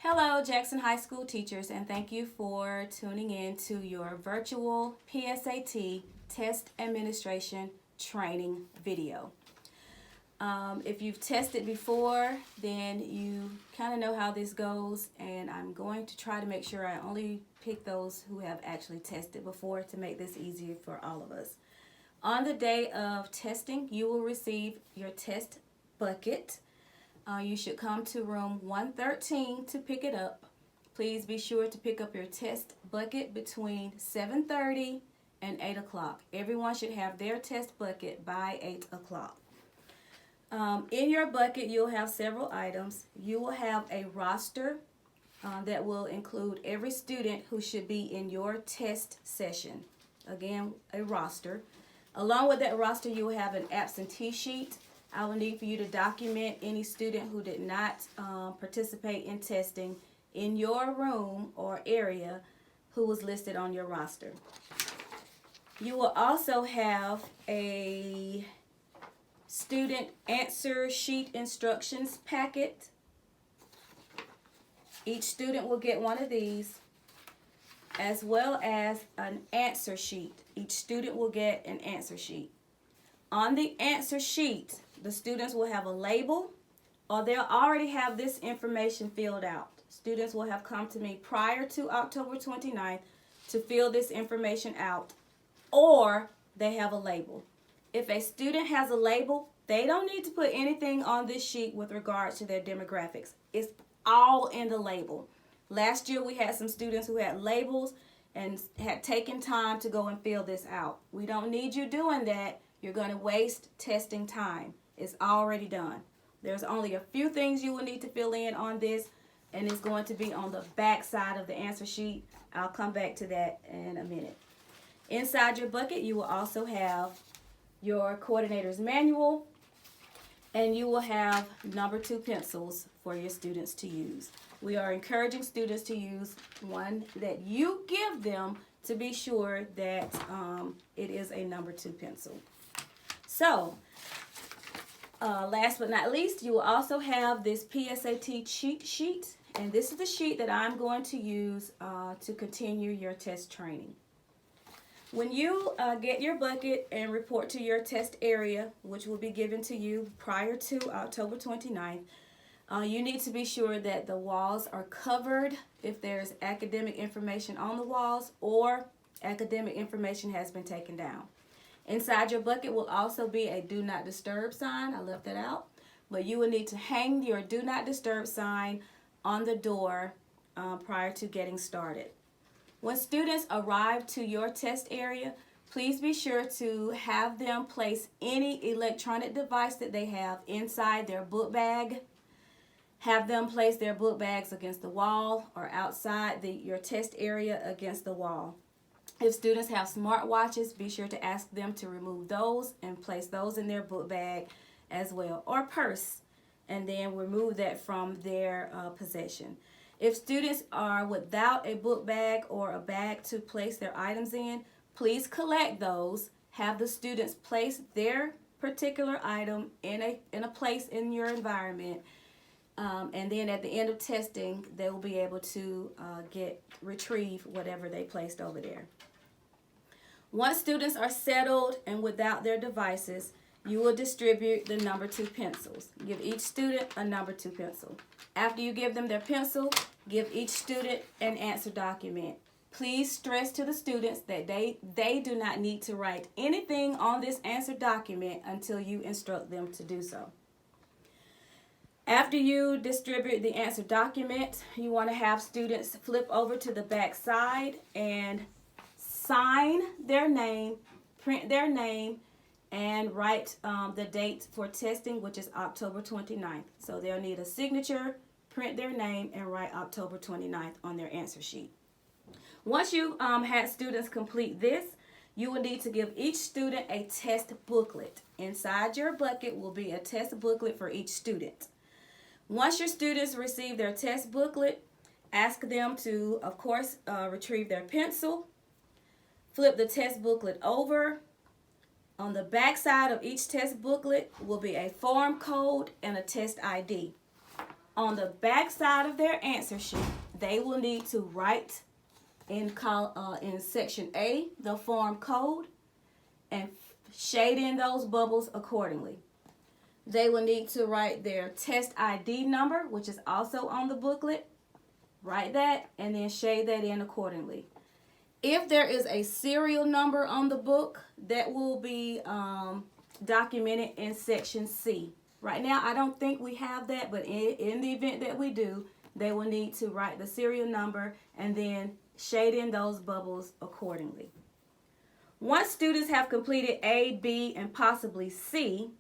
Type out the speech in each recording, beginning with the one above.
Hello, Jackson High School teachers, and thank you for tuning in to your virtual PSAT test administration training video. If you've tested before, then you kind of know how this goes, and I'm going to try to make sure I only pick those who have actually tested before to make this easier for all of us. On the day of testing, you will receive your test bucket. You should come to room 113 to pick it up. Please be sure to pick up your test bucket between 7:30 and 8 o'clock. Everyone should have their test bucket by 8 o'clock. In your bucket, you'll have several items. You will have a roster that will include every student who should be in your test session. Again, a roster. Along with that roster, you will have an absentee sheet. I will need for you to document any student who did not participate in testing in your room or area who was listed on your roster. You will also have a student answer sheet instructions packet. Each student will get one of these, as well as an answer sheet. Each student will get an answer sheet. On the answer sheet, the students will have a label, or they'll already have this information filled out. Students will have come to me prior to October 29th to fill this information out, or they have a label. If a student has a label, they don't need to put anything on this sheet with regards to their demographics. It's all in the label. Last year we had some students who had labels and had taken time to go and fill this out. We don't need you doing that. You're going to waste testing time. It's already done. There's only a few things you will need to fill in on this, and it's going to be on the back side of the answer sheet. I'll come back to that in a minute. Inside your bucket, you will also have your coordinator's manual, and you will have number 2 pencils for your students to use. We are encouraging students to use one that you give them to be sure that it is a number 2 pencil. So, last but not least, you will also have this PSAT cheat sheet, and this is the sheet that I'm going to use to continue your test training. When you get your bucket and report to your test area, which will be given to you prior to October 29th, you need to be sure that the walls are covered if there's academic information on the walls or academic information has been taken down. Inside your bucket will also be a do not disturb sign. I left that out. But you will need to hang your do not disturb sign on the door prior to getting started. When students arrive to your test area, please be sure to have them place any electronic device that they have inside their book bag. Have them place their book bags against the wall or outside your test area against the wall. If students have smartwatches, be sure to ask them to remove those and place those in their book bag as well, or purse, and then remove that from their possession. If students are without a book bag or a bag to place their items in, please collect those. Have the students place their particular item in a place in your environment, and then at the end of testing, they will be able to retrieve whatever they placed over there. Once students are settled and without their devices, you will distribute the number 2 pencils. Give each student a number 2 pencil. After you give them their pencil, give each student an answer document. Please stress to the students that they do not need to write anything on this answer document until you instruct them to do so. After you distribute the answer document, you want to have students flip over to the back side and sign their name, print their name, and write the date for testing, which is October 29th. So they'll need a signature, print their name, and write October 29th on their answer sheet. Once you had students complete this, you will need to give each student a test booklet. Inside your bucket will be a test booklet for each student. Once your students receive their test booklet, ask them to, of course, retrieve their pencil. Flip the test booklet over. On the back side of each test booklet will be a form code and a test ID. On the back side of their answer sheet, they will need to write in section A the form code and shade in those bubbles accordingly. They will need to write their test ID number, which is also on the booklet. Write that and then shade that in accordingly. If there is a serial number on the book, that will be documented in section C. Right now, I don't think we have that, but in the event that we do, they will need to write the serial number and then shade in those bubbles accordingly. Once students have completed A, B, and possibly C,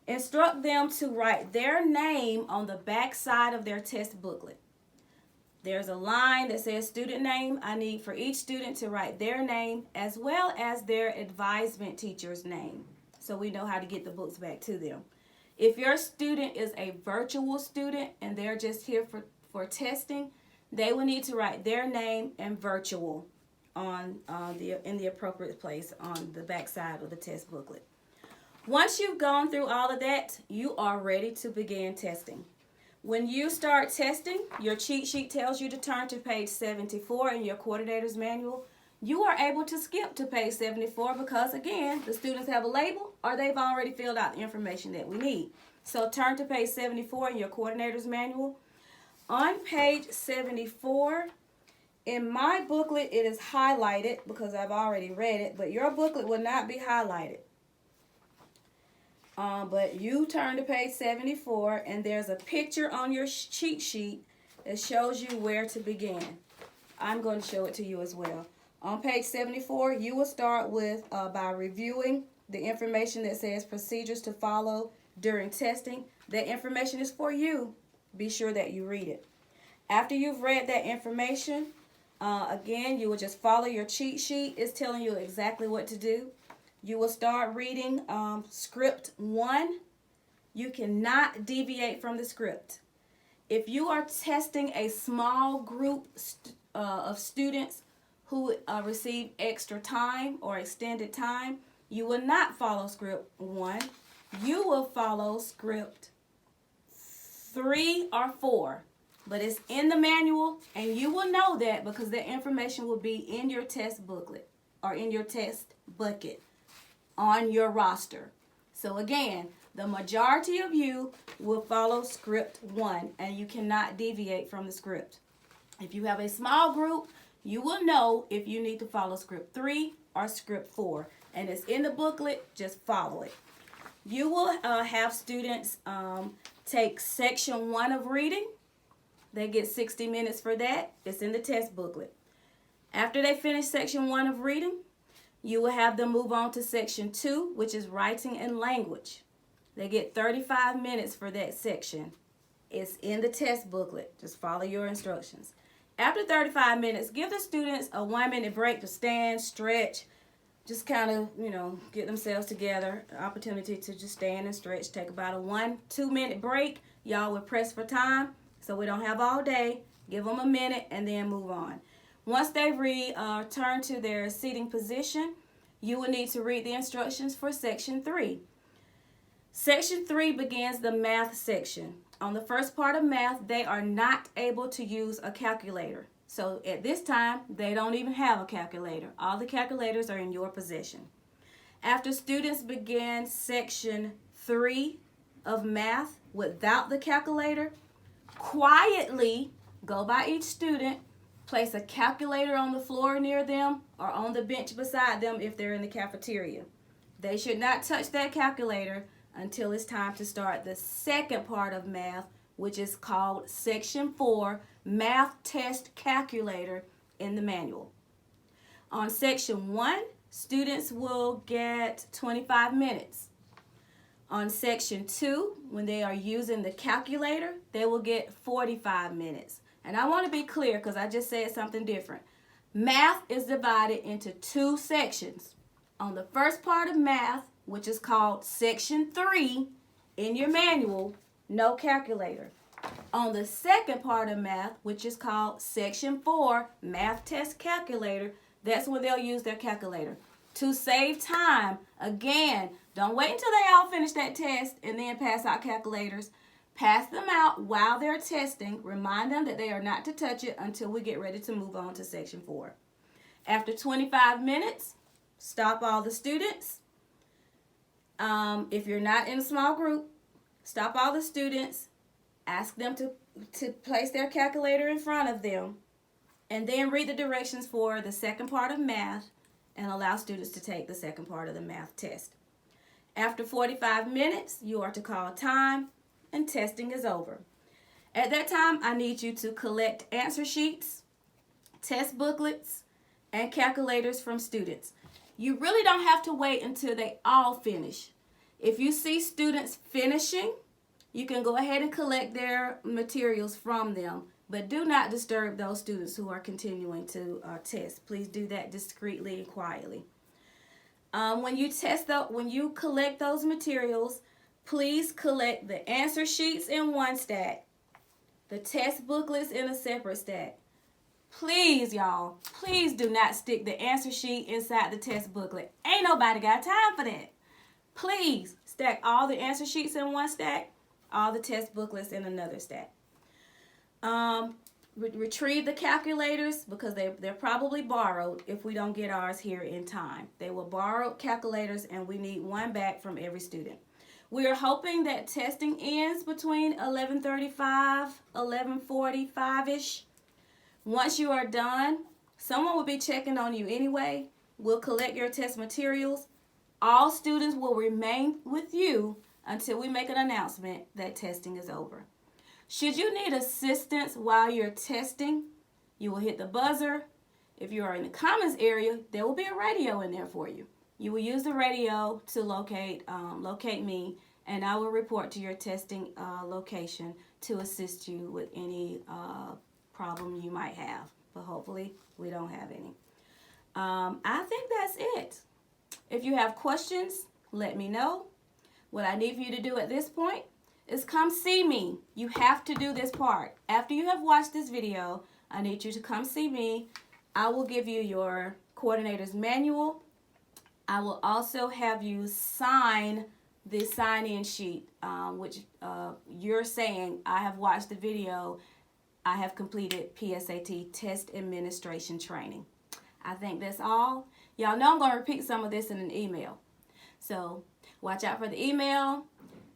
instruct them to write their name on the back side of their test booklet. There's a line that says student name. I need for each student to write their name as well as their advisement teacher's name, so we know how to get the books back to them. If your student is a virtual student and they're just here for testing, they will need to write their name and virtual in the appropriate place on the back side of the test booklet. Once you've gone through all of that, you are ready to begin testing. When you start testing, your cheat sheet tells you to turn to page 74 in your coordinator's manual. You are able to skip to page 74 because, again, the students have a label or they've already filled out the information that we need. So turn to page 74 in your coordinator's manual. On page 74, in my booklet, it is highlighted because I've already read it, but your booklet will not be highlighted. But you turn to page 74 and there's a picture on your cheat sheet that shows you where to begin. I'm going to show it to you as well. On page 74, you will start with by reviewing the information that says procedures to follow during testing. That information is for you. Be sure that you read it. After you've read that information, again, you will just follow your cheat sheet. It's telling you exactly what to do. You will start reading script 1. You cannot deviate from the script. If you are testing a small group of students who receive extra time or extended time, you will not follow script 1. You will follow script 3 or 4. But it's in the manual, and you will know that because that information will be in your test booklet or in your test bucket on your roster. So again, the majority of you will follow script 1, and you cannot deviate from the script. If you have a small group, you will know if you need to follow script 3 or script 4, and it's in the booklet. Just follow it. You will have students take section 1 of reading. They get 60 minutes for that. It's in the test booklet. After they finish section 1 of reading, you will have them move on to section 2, which is writing and language. They get 35 minutes for that section. It's in the test booklet. Just follow your instructions. After 35 minutes, give the students a 1-minute break to stand, stretch, just kind of, get themselves together. An opportunity to just stand and stretch. Take about a 1-2 minute break. Y'all will press for time, so we don't have all day. Give them a minute and then move on. Once they return to their seating position, you will need to read the instructions for section 3. Section 3 begins the math section. On the first part of math, they are not able to use a calculator. So at this time, they don't even have a calculator. All the calculators are in your possession. After students begin section 3 of math without the calculator, quietly go by each student, place a calculator on the floor near them or on the bench beside them if they're in the cafeteria. They should not touch that calculator until it's time to start the second part of math, which is called section 4, math test calculator in the manual. On section 1, students will get 25 minutes. On section 2, when they are using the calculator, they will get 45 minutes. And I want to be clear because I just said something different. Math is divided into 2 sections. On the first part of math, which is called section 3 in your manual, no calculator. On the second part of math, which is called section 4, math test calculator, that's when they'll use their calculator. To save time, again, don't wait until they all finish that test and then pass out calculators. Pass them out while they're testing. Remind them that they are not to touch it until we get ready to move on to section 4. After 25 minutes, stop all the students. If you're not in a small group, stop all the students. Ask them to place their calculator in front of them. And then read the directions for the second part of math and allow students to take the second part of the math test. After 45 minutes, you are to call time and testing is over. At that time, I need you to collect answer sheets, test booklets, and calculators from students. You really don't have to wait until they all finish. If you see students finishing, you can go ahead and collect their materials from them, but do not disturb those students who are continuing to test. Please do that discreetly and quietly. When you collect those materials, please collect the answer sheets in one stack, the test booklets in a separate stack. Please, y'all, please do not stick the answer sheet inside the test booklet. Ain't nobody got time for that. Please stack all the answer sheets in one stack, all the test booklets in another stack. Retrieve the calculators because they're probably borrowed if we don't get ours here in time. They were borrowed calculators and we need one back from every student. We are hoping that testing ends between 11:35, 11:45-ish. Once you are done, someone will be checking on you anyway. We'll collect your test materials. All students will remain with you until we make an announcement that testing is over. Should you need assistance while you're testing, you will hit the buzzer. If you are in the commons area, there will be a radio in there for you. You will use the radio to locate me, and I will report to your testing location to assist you with any problem you might have. But hopefully, we don't have any. I think that's it. If you have questions, let me know. What I need for you to do at this point is come see me. You have to do this part. After you have watched this video, I need you to come see me. I will give you your coordinator's manual. I will also have you sign the sign-in sheet, which you're saying, I have watched the video, I have completed PSAT test administration training. I think that's all. Y'all know I'm going to repeat some of this in an email. So watch out for the email,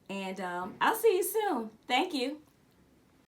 and I'll see you soon. Thank you.